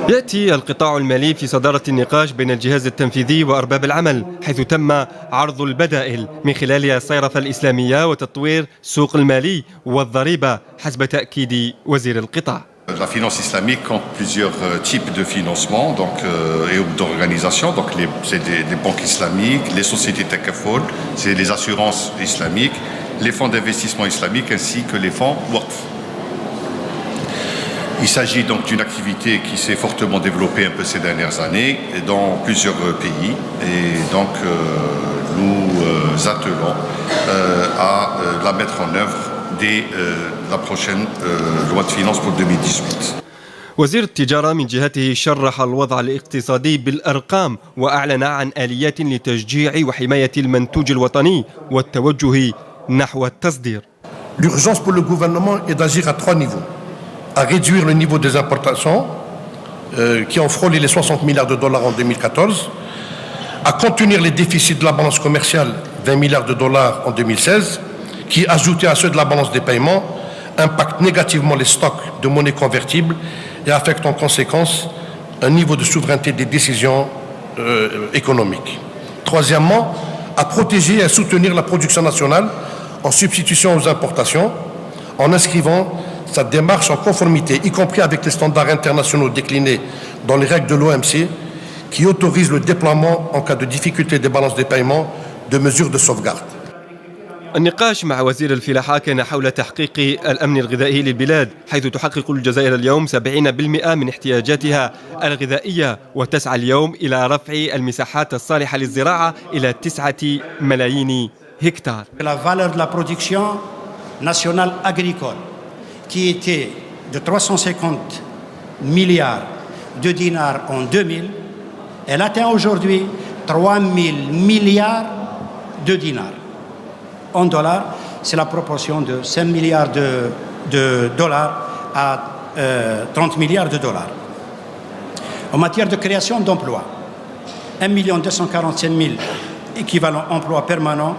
يأتي القطاع المالي في صدارة النقاش بين الجهاز التنفيذي وأرباب العمل، حيث تم عرض البدائل من خلال الصيرفة الإسلامية وتطوير السوق المالي والضريبة حسب تأكيد وزير القطاع. La finance islamique compte plusieurs types de financement et d'organisation. C'est des banques islamiques, les sociétés takaful, c'est les assurances islamiques, les fonds d'investissement islamiques ainsi que les fonds waqf. Il s'agit donc d'une activité qui s'est fortement développée un peu ces dernières années dans plusieurs pays et donc nous attelons à la mettre en œuvre dès la prochaine loi de finances pour 2018. وزير التجارة من جهته شرح الوضع الاقتصادي بالأرقام وأعلن عن آليات لتشجيع وحماية المنتوج الوطني والتوجه نحو التصدير. L'urgence pour le gouvernement est d'agir à 3 niveaux. À réduire le niveau des importations qui ont frôlé les 60 milliards de dollars en 2014, à contenir les déficits de la balance commerciale 20 milliards de dollars en 2016, qui, ajoutés à ceux de la balance des paiements, impactent négativement les stocks de monnaie convertible et affectent en conséquence un niveau de souveraineté des décisions économiques. Troisièmement, à protéger et à soutenir la production nationale en substitution aux importations, en inscrivant sa démarche en conformité, y compris avec les standards internationaux déclinés dans les règles de l'OMC, qui autorisent le déploiement en cas de difficulté des balances des paiements de mesures de sauvegarde. النقاش مع وزير الفلاحة كان حول تحقيق الأمن الغذائي للبلاد، حيث تحقق الجزائر اليوم 70% من احتياجاتها الغذائية، وتسعى اليوم إلى رفع المساحات الصالحة للزراعة إلى 9 ملايين هكتار. La valeur de la production nationale agricole, qui était de 350 milliards de dinars en 2000, elle atteint aujourd'hui 3 000 milliards de dinars. En dollars, c'est la proportion de 5 milliards de dollars à 30 milliards de dollars. En matière de création d'emplois, 1 247 000 équivalents emplois permanents,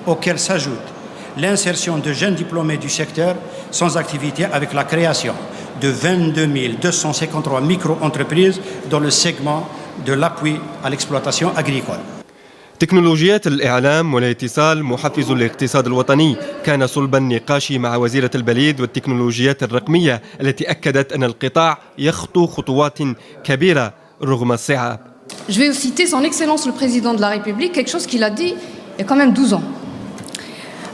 auxquels s'ajoute l'insertion de jeunes diplômés du secteur sans activité avec la création de 22 253 micro-entreprises dans le segment de l'appui à l'exploitation agricole. تكنولوجيات الإعلام والاتصال محفز الاقتصاد الوطني كان صلب النقاش مع وزيرة البريد والتكنولوجيات الرقمية، التي أكدت أن القطاع يخطو خطوات كبيرة رغم الصعاب. Je vais citer son Excellence le Président de la République, quelque chose qu'il a dit il y a quand même 12 ans.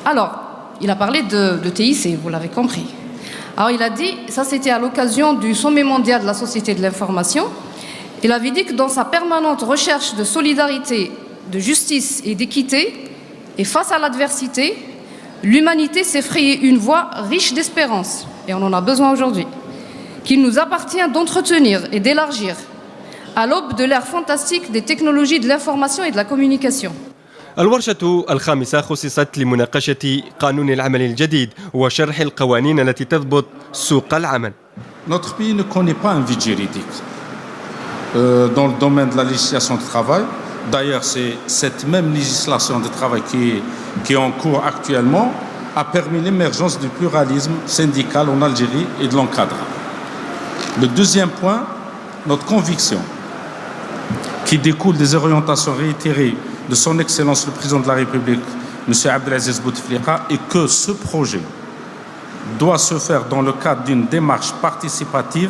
Alors, il a parlé de TIC, vous l'avez compris. Alors il a dit, ça c'était à l'occasion du sommet mondial de la société de l'information, il avait dit que dans sa permanente recherche de solidarité, de justice et d'équité, et face à l'adversité, l'humanité s'est frayée une voie riche d'espérance, et on en a besoin aujourd'hui, qu'il nous appartient d'entretenir et d'élargir à l'aube de l'ère fantastique des technologies de l'information et de la communication. الورشة الخامسة خصصت لمناقشة قانون العمل الجديد وشرح القوانين التي تضبط سوق العمل. Notre pays ne connaît pas un vide juridique dans le domaine de la législation du travail. D'ailleurs, c'est cette même législation de travail qui est en cours actuellement a permis l'émergence du pluralisme syndical en Algérie et de l'encadrement. Le deuxième point, notre conviction, qui découle des orientations réitérées de son Excellence le Président de la République, M. Abdelaziz Bouteflika, est que ce projet doit se faire dans le cadre d'une démarche participative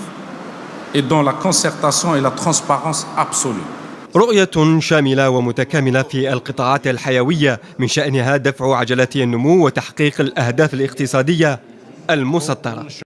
et dans la concertation et la transparence absolue. رؤية شاملة ومتكاملة في القطاعات الحيوية من شأنها دفع عجلات النمو وتحقيق الأهداف الاقتصادية المسطرة.